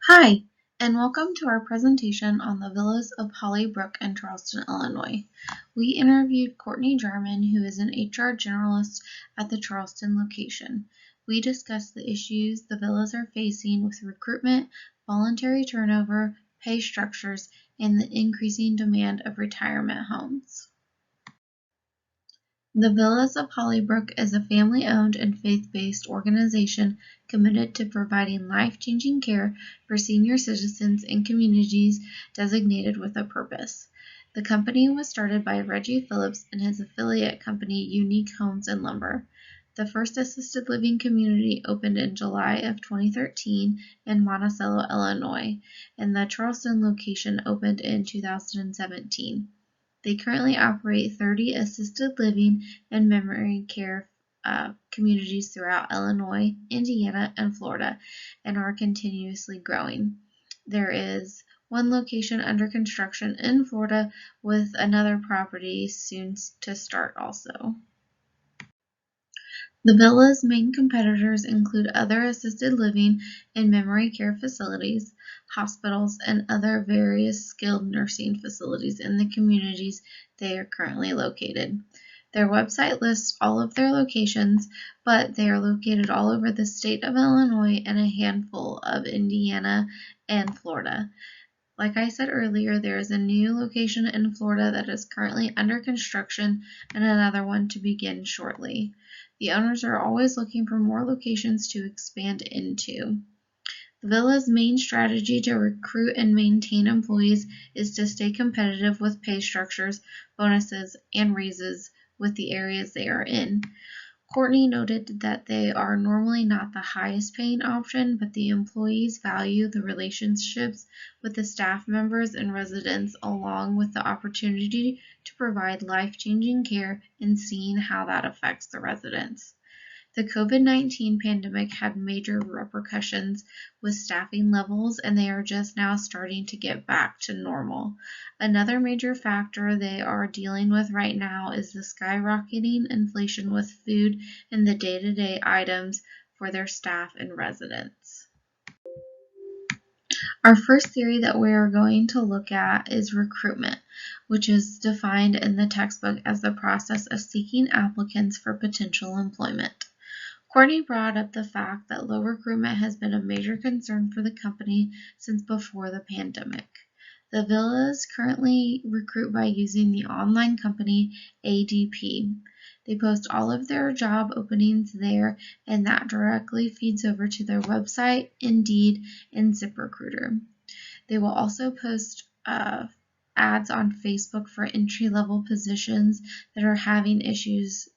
Hi, and welcome to our presentation on the villas of Holly Brook in Charleston, Illinois. We interviewed Courtney Jarman, who is an HR generalist at the Charleston location. We discussed the issues the villas are facing with recruitment, voluntary turnover, pay structures, and the increasing demand of retirement homes. The Villas of Hollybrook is a family-owned and faith-based organization committed to providing life-changing care for senior citizens in communities designated with a purpose. The company was started by Reggie Phillips and his affiliate company, Unique Homes and Lumber. The first assisted living community opened in July of 2013 in Monticello, Illinois, and the Charleston location opened in 2017. They currently operate 30 assisted living and memory care communities throughout Illinois, Indiana, and Florida, and are continuously growing. There is one location under construction in Florida with another property soon to start also. The villa's main competitors include other assisted living and memory care facilities, hospitals, and other various skilled nursing facilities in the communities they are currently located. Their website lists all of their locations, but they are located all over the state of Illinois and a handful of Indiana and Florida. Like I said earlier, there is a new location in Florida that is currently under construction and another one to begin shortly. The owners are always looking for more locations to expand into. The villa's main strategy to recruit and maintain employees is to stay competitive with pay structures, bonuses, and raises with the areas they are in. Courtney noted that they are normally not the highest paying option, but the employees value the relationships with the staff members and residents, along with the opportunity to provide life-changing care and seeing how that affects the residents. The COVID-19 pandemic had major repercussions with staffing levels, and they are just now starting to get back to normal. Another major factor they are dealing with right now is the skyrocketing inflation with food and the day-to-day items for their staff and residents. Our first theory that we are going to look at is recruitment, which is defined in the textbook as the process of seeking applicants for potential employment. Courtney brought up the fact that low recruitment has been a major concern for the company since before the pandemic. The villas currently recruit by using the online company ADP. They post all of their job openings there, and that directly feeds over to their website, Indeed, and ZipRecruiter. They will also post ads on Facebook for entry-level positions that are having issues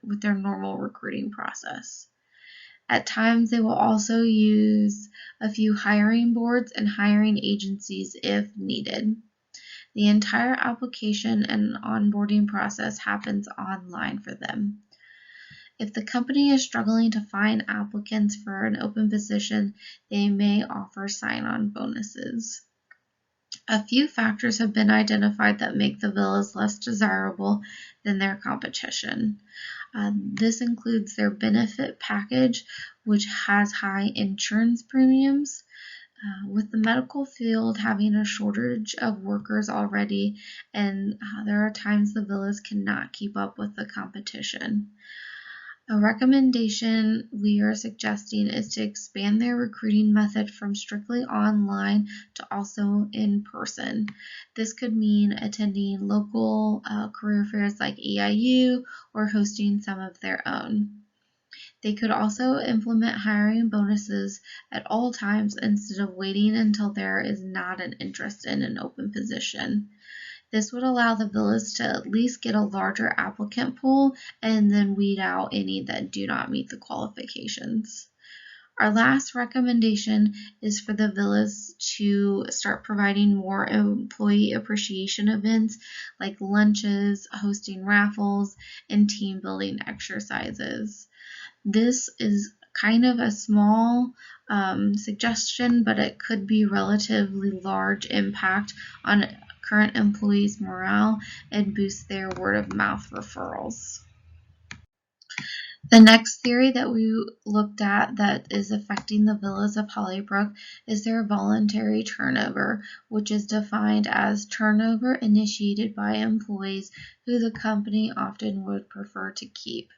with their normal recruiting process. At times, they will also use a few hiring boards and hiring agencies if needed. The entire application and onboarding process happens online for them. If the company is struggling to find applicants for an open position, they may offer sign-on bonuses. A few factors have been identified that make the villas less desirable than their competition. This includes their benefit package, which has high insurance premiums. With the medical field having a shortage of workers already, and there are times the villas cannot keep up with the competition. A recommendation we are suggesting is to expand their recruiting method from strictly online to also in person. This could mean attending local career fairs like EIU or hosting some of their own. They could also implement hiring bonuses at all times instead of waiting until there is not an interest in an open position. This would allow the villas to at least get a larger applicant pool and then weed out any that do not meet the qualifications. Our last recommendation is for the villas to start providing more employee appreciation events like lunches, hosting raffles, and team building exercises. This is kind of a small suggestion, but it could be relatively large impact on current employees' morale and boost their word of mouth referrals. The next theory that we looked at that is affecting the villas of Hollybrook is their voluntary turnover, which is defined as turnover initiated by employees who the company often would prefer to keep.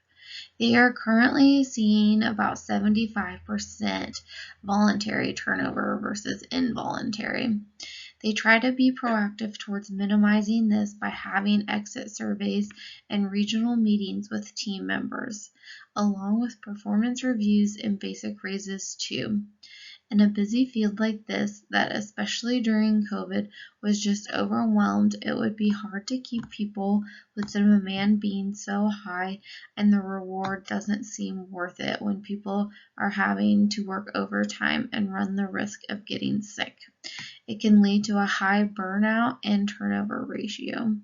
They are currently seeing about 75% voluntary turnover versus involuntary. They try to be proactive towards minimizing this by having exit surveys and regional meetings with team members, along with performance reviews and basic raises too. In a busy field like this, that especially during COVID was just overwhelmed, it would be hard to keep people with the demand being so high and the reward doesn't seem worth it when people are having to work overtime and run the risk of getting sick. It can lead to a high burnout and turnover ratio.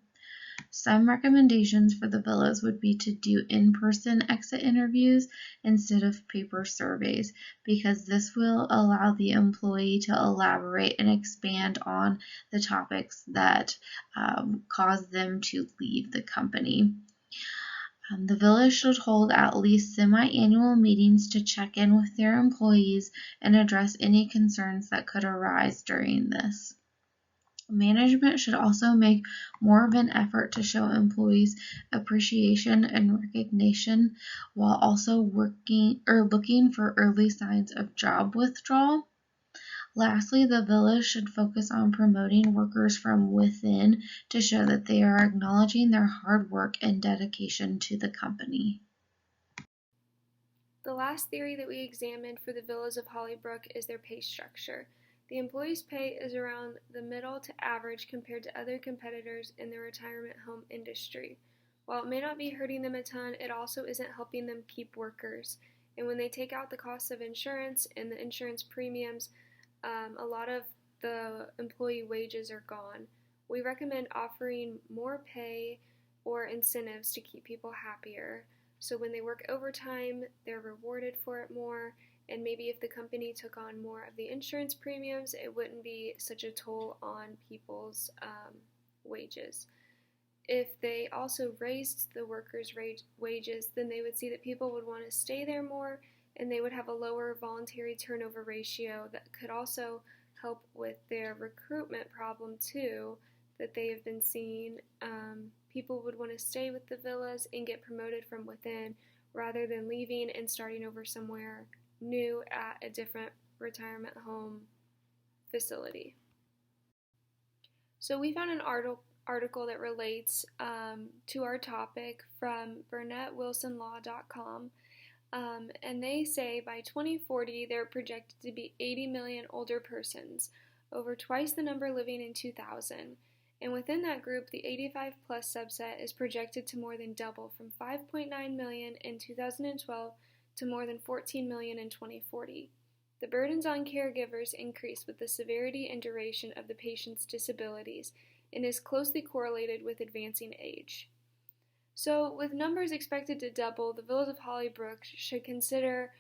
Some recommendations for the villas would be to do in-person exit interviews instead of paper surveys, because this will allow the employee to elaborate and expand on the topics that cause them to leave the company. The village should hold at least semi-annual meetings to check in with their employees and address any concerns that could arise during this. Management should also make more of an effort to show employees appreciation and recognition while also looking for early signs of job withdrawal. Lastly, the village should focus on promoting workers from within to show that they are acknowledging their hard work and dedication to the company. The last theory that we examined for the villas of Hollybrook is their pay structure. The employees' pay is around the middle to average compared to other competitors in the retirement home industry. While it may not be hurting them a ton, it also isn't helping them keep workers. And when they take out the costs of insurance and the insurance premiums, a lot of the employee wages are gone. We recommend offering more pay or incentives to keep people happier. So when they work overtime, they're rewarded for it more. And maybe if the company took on more of the insurance premiums, it wouldn't be such a toll on people's wages. If they also raised the workers' wages, then they would see that people would want to stay there more and they would have a lower voluntary turnover ratio that could also help with their recruitment problem too that they have been seeing. People would want to stay with the villas and get promoted from within rather than leaving and starting over somewhere new at a different retirement home facility. So we found an article that relates to our topic from BurnettWilsonLaw.com. And they say by 2040 there are projected to be 80 million older persons, over twice the number living in 2000. And within that group, the 85 plus subset is projected to more than double from 5.9 million in 2012 to more than 14 million in 2040. The burdens on caregivers increase with the severity and duration of the patient's disabilities and is closely correlated with advancing age. So, with numbers expected to double, the villas of Hollybrook should consider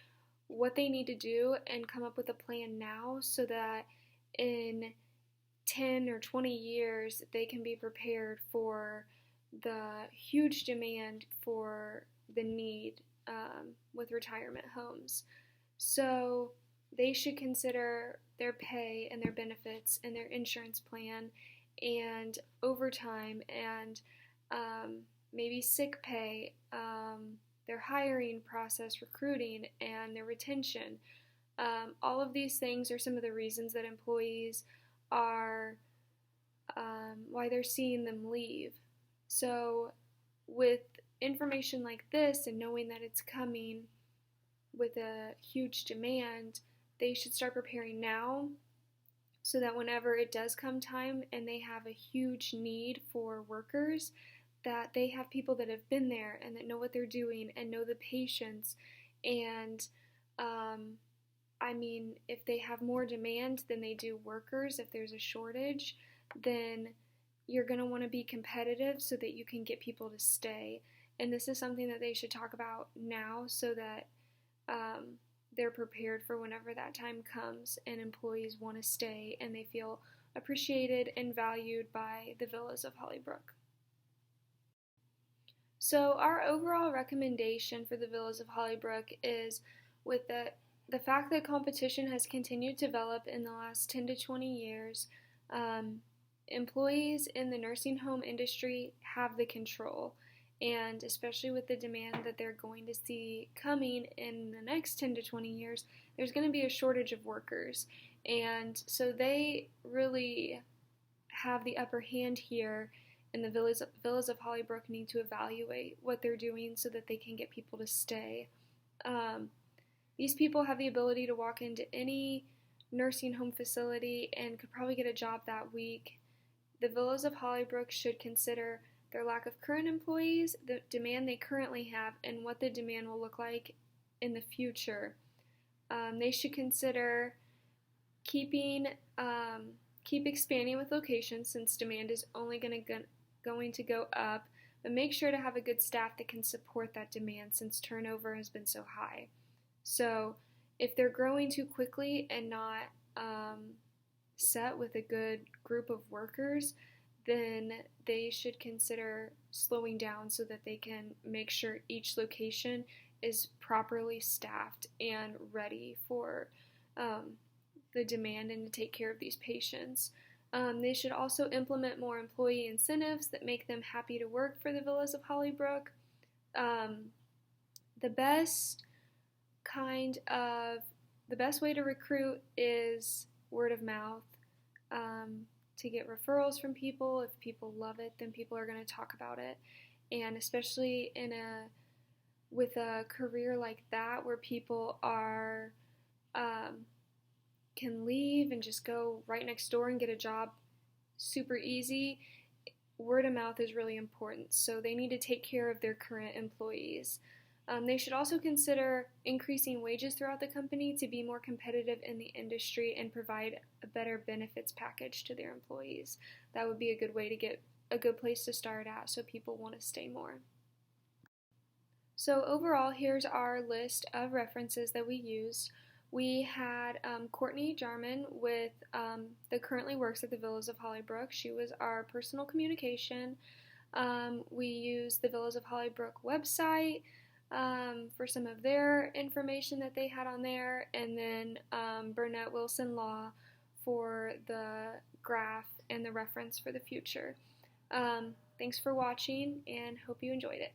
what they need to do and come up with a plan now so that in 10 or 20 years they can be prepared for the huge demand for the need with retirement homes. So they should consider their pay and their benefits and their insurance plan and overtime and maybe sick pay, their hiring process, recruiting, and their retention. All of these things are some of the reasons that employees are why they're seeing them leave. So with information like this and knowing that it's coming with a huge demand, they should start preparing now so that whenever it does come time and they have a huge need for workers, that they have people that have been there and that know what they're doing and know the patients. And if they have more demand than they do workers, if there's a shortage, then you're going to want to be competitive so that you can get people to stay. And this is something that they should talk about now so that they're prepared for whenever that time comes and employees want to stay and they feel appreciated and valued by the villas of Hollybrook. So our overall recommendation for the Villas of Hollybrook is with the fact that competition has continued to develop in the last 10 to 20 years, um, employees in the nursing home industry have the control. And especially with the demand that they're going to see coming in the next 10 to 20 years, there's going to be a shortage of workers. And so they really have the upper hand here, and the villas of Hollybrook need to evaluate what they're doing so that they can get people to stay. Um, these people have the ability to walk into any nursing home facility and could probably get a job that week. The villas of Hollybrook should consider their lack of current employees, the demand they currently have, and what the demand will look like in the future. They should consider keeping keep expanding with locations since demand is only going to go up, but make sure to have a good staff that can support that demand since turnover has been so high. So if they're growing too quickly and not set with a good group of workers, then they should consider slowing down so that they can make sure each location is properly staffed and ready for the demand and to take care of these patients. They should also implement more employee incentives that make them happy to work for the Villas of Hollybrook. Um, the best kind of the best way to recruit is word of mouth. To get referrals from people. If people love it, then people are going to talk about it. And especially with a career like that where people are can leave and just go right next door and get a job super easy, word of mouth is really important. So they need to take care of their current employees. They should also consider increasing wages throughout the company to be more competitive in the industry and provide a better benefits package to their employees. That would be a good way to get a good place to start at so people want to stay more. So overall, here's our list of references that we used. We had Courtney Jarman with that currently works at the Villas of Hollybrook. She was our personal communication. We used the Villas of Hollybrook website for some of their information that they had on there, and then Burnett Wilson Law for the graph and the reference for the future. Thanks for watching and hope you enjoyed it.